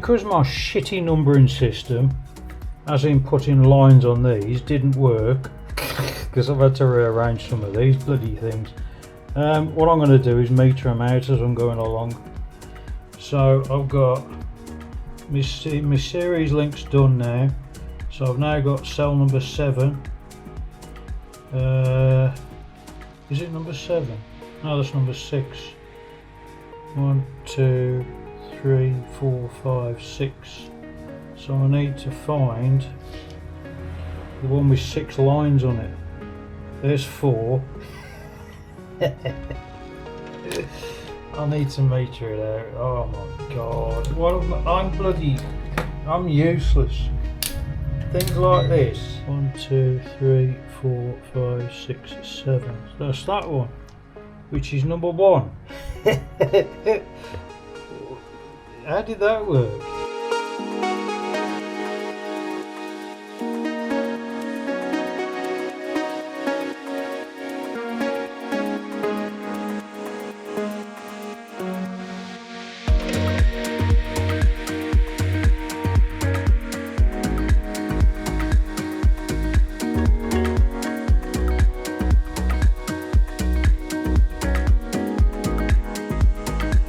because my shitty numbering system, as in putting lines on these, didn't work, because I've had to rearrange some of these bloody things. What I'm going to do is meter them out as I'm going along. So I've got my series links done now. So I've now got cell number 7. Is it number 7? No, that's number 6. 1, 2, 3, 4, 5, 6. So I need to find the one with 6 lines on it. There's 4. I need to meter it out. Oh my god. I'm useless. Things like this. 1, 2, 3, 4, 5, 6, 7. That's that one, which is number 1. How did that work?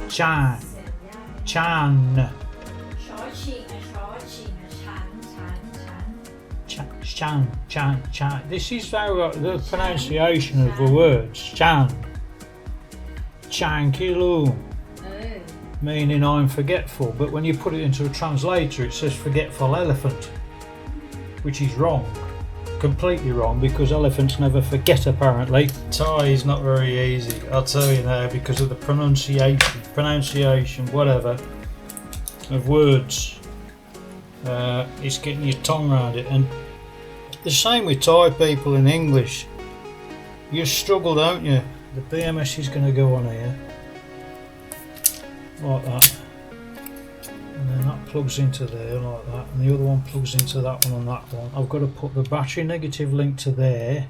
Chan. Chan. This is how the pronunciation of the words. Chan. Kilu. Meaning I'm forgetful, but when you put it into a translator it says forgetful elephant, which is wrong. Completely wrong, because elephants never forget apparently. Thai is not very easy, I'll tell you now, because of the pronunciation, whatever, of words. It's getting your tongue around it, and the same with Thai people in English. You struggle, don't you? The BMS is going to go on here like that, and then that plugs into there like that, and the other one plugs into that one and that one. I've got to put the battery negative link to there,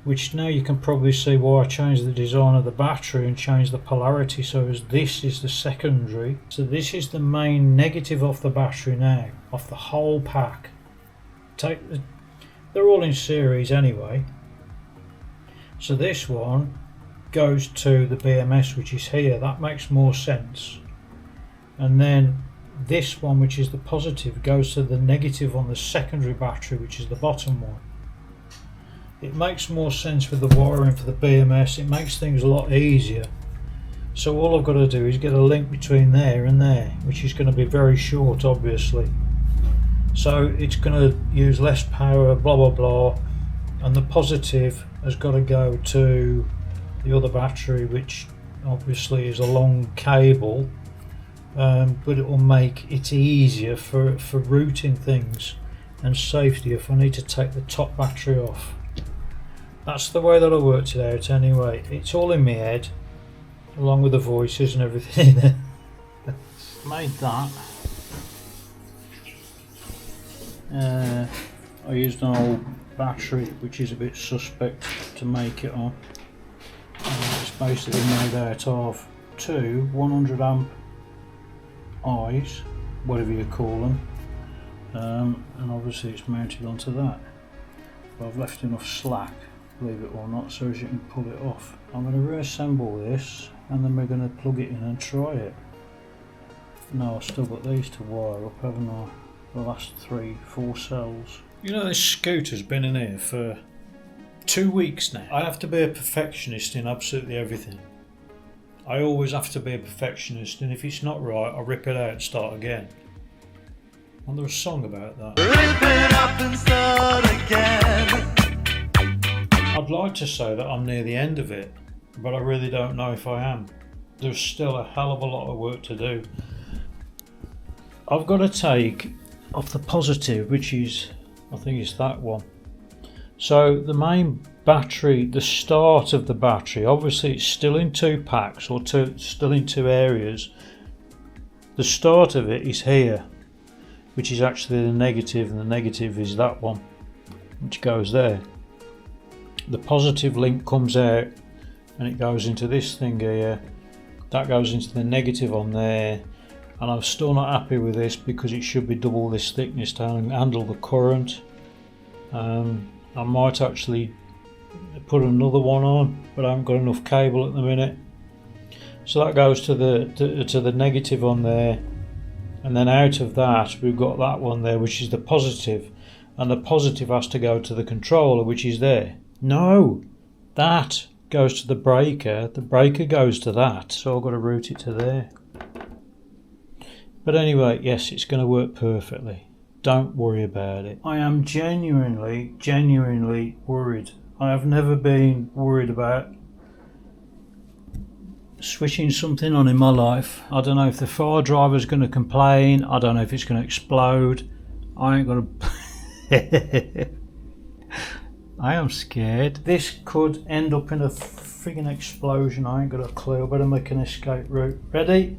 which now you can probably see why I changed the design of the battery and changed the polarity, so as this is the secondary. So this is the main negative off the battery now, off the whole pack. They're all in series anyway. So this one goes to the BMS, which is here. That makes more sense. And then this one, which is the positive, goes to the negative on the secondary battery, which is the bottom one. It makes more sense with the wiring for the BMS. It makes things a lot easier. So all I've got to do is get a link between there and there, which is going to be very short, obviously. So it's going to use less power, blah blah blah, and the positive has got to go to the other battery, which obviously is a long cable, but it will make it easier for routing things and safety if I need to take the top battery off. That's the way that I worked it out anyway. It's all in my head, along with the voices and everything. Made that. I used an old battery which is a bit suspect to make it on. It's basically made out of two 100 amp eyes, whatever you call them, and obviously it's mounted onto that. But I've left enough slack, believe it or not, so as you can pull it off. I'm going to reassemble this and then we're going to plug it in and try it. No, I've still got these to wire up, haven't I? The last 3-4 cells. You know, this scooter's been in here for 2 weeks now. I have to be a perfectionist in absolutely everything. I always have to be a perfectionist, and if it's not right, I rip it out and start again. And there's a song about that. Rip it up and start again. I'd like to say that I'm near the end of it, but I really don't know if I am. There's still a hell of a lot of work to do. I've got to take off the positive, which is, I think it's that one. So the main battery, the start of the battery, obviously it's still in 2 packs or still in 2 areas. The start of it is here, which is actually the negative, and the negative is that one, which goes there. The positive link comes out and it goes into this thing here. That goes into the negative on there, and I'm still not happy with this because it should be double this thickness to handle the current. I might actually put another one on, but I haven't got enough cable at the minute. So that goes to the negative on there, and then out of that we've got that one there, which is the positive, and the positive has to go to the controller, which is there. No, that goes to the breaker goes to that, so I've got to route it to there. But anyway, yes, it's going to work perfectly. Don't worry about it. I am genuinely worried. I have never been worried about switching something on in my life. I don't know if the fire driver's going to complain. I don't know if it's going to explode. I ain't going to... I am scared. This could end up in a friggin' explosion. I ain't got a clue. I better make an escape route. Ready?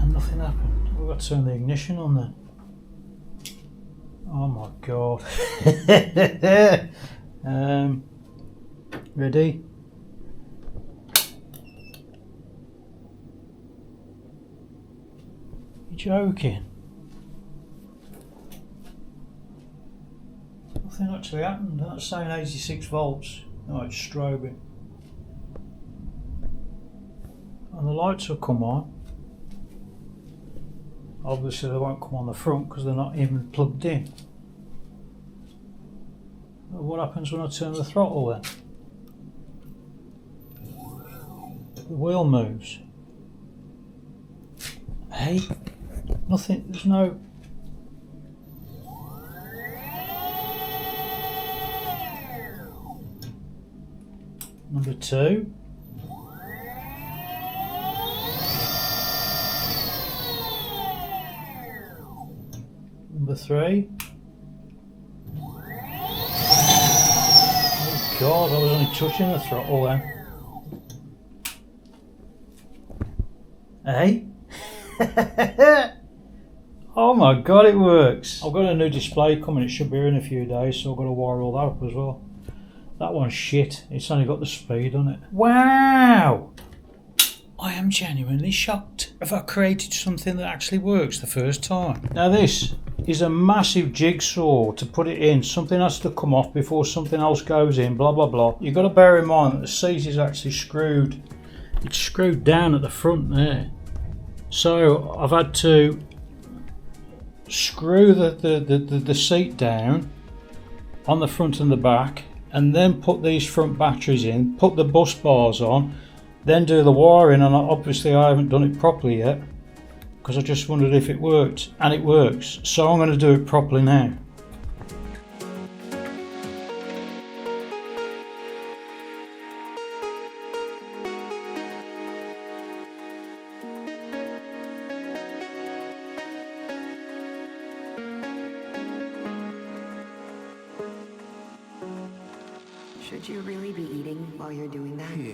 Nothing happened. We've got to turn the ignition on then. Oh my god. Ready? You're joking. Nothing actually happened. That's saying 86 volts. Oh, it's strobing. And the lights will come on. Obviously they won't come on the front because they're not even plugged in. What happens when I turn the throttle then? The wheel moves. Hey, nothing, there's no... Number 2. Number 3. Oh god, I was only touching the throttle then. Hey? Oh my god, it works. I've got a new display coming, it should be here in a few days, so I've got to wire all that up as well. That one's shit, it's only got the speed on it. Wow! I am genuinely shocked. Have I created something that actually works the first time? Now this is a massive jigsaw to put it in. Something has to come off before something else goes in, blah blah blah. You've got to bear in mind that the seat is actually screwed. It's screwed down at the front there. So I've had to screw the seat down on the front and the back, and then put these front batteries in, put the bus bars on, then do the wiring, and obviously I haven't done it properly yet because I just wondered if it worked, and it works, so I'm going to do it properly now. Should you really be eating while you're doing that? Yeah.